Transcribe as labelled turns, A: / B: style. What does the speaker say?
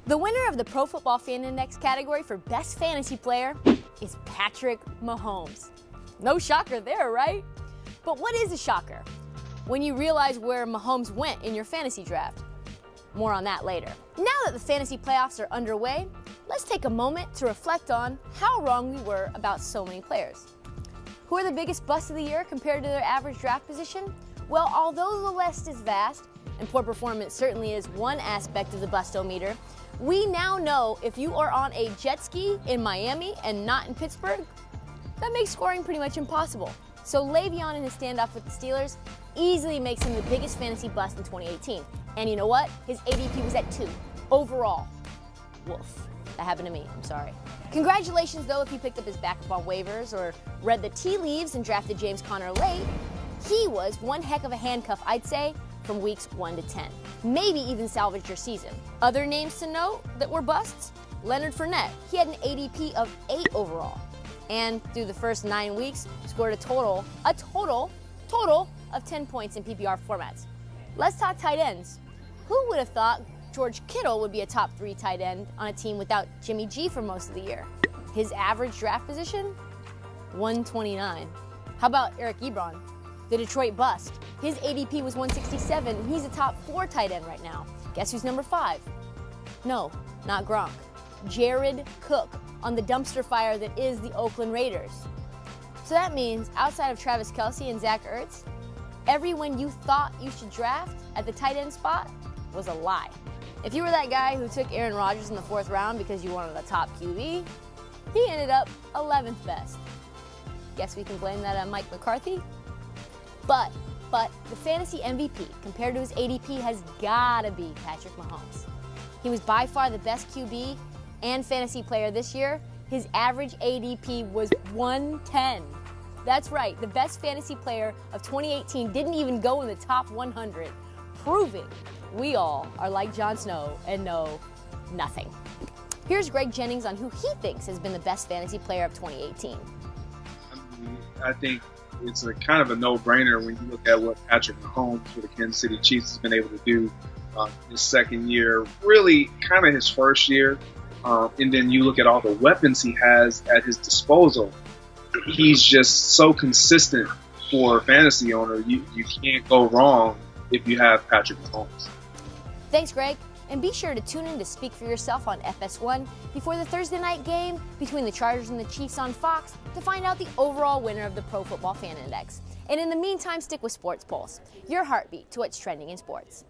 A: The winner of the Pro Football Fan Index category for Best Fantasy Player is Patrick Mahomes. No shocker there, right? But what is a shocker? When you realize where Mahomes went in your fantasy draft. More on that later. Now that the fantasy playoffs are underway, let's take a moment to reflect on how wrong we were about so many players. Who are the biggest busts of the year compared to their average draft position? Well, although the list is vast, and poor performance certainly is one aspect of the bustometer, we now know if you are on a jet ski in Miami and not in Pittsburgh, that makes scoring pretty much impossible. So Le'Veon in his standoff with the Steelers easily makes him the biggest fantasy bust in 2018. And you know what? His ADP was at 2 overall. Woof. That happened to me. I'm sorry. Congratulations, though, if you picked up his backup on waivers or read the tea leaves and drafted James Conner late. He was one heck of a handcuff, I'd say, from weeks 1 to 10. Maybe even salvaged your season. Other names to note that were busts? Leonard Fournette. He had an ADP of 8 overall. And through the first 9 weeks, scored a total of 10 points in PPR formats. Let's talk tight ends. Who would have thought George Kittle would be a top 3 tight end on a team without Jimmy G for most of the year? His average draft position? 129. How about Eric Ebron, the Detroit bust? His ADP was 167, and he's a top 4 tight end right now. Guess who's number 5? No, not Gronk. Jared Cook on the dumpster fire that is the Oakland Raiders. So that means outside of Travis Kelce and Zach Ertz, everyone you thought you should draft at the tight end spot was a lie. If you were that guy who took Aaron Rodgers in the 4th round because you wanted a top QB, he ended up 11th best. Guess we can blame that on Mike McCarthy? But the fantasy MVP compared to his ADP has gotta be Patrick Mahomes. He was by far the best QB and fantasy player this year. His average ADP was 110. That's right, the best fantasy player of 2018 didn't even go in the top 100, proving we all are like Jon Snow and know nothing. Here's Greg Jennings on who he thinks has been the best fantasy player of 2018.
B: I think it's a kind of a no-brainer when you look at what Patrick Mahomes for the Kansas City Chiefs has been able to do his second year, really kind of his first year. And then you look at all the weapons he has at his disposal. He's just so consistent for a fantasy owner. You can't go wrong if you have Patrick Mahomes.
A: Thanks, Greg. And be sure to tune in to Speak for Yourself on FS1 before the Thursday night game between the Chargers and the Chiefs on Fox to find out the overall winner of the Pro Football Fan Index. And in the meantime, stick with Sports Pulse, your heartbeat to what's trending in sports.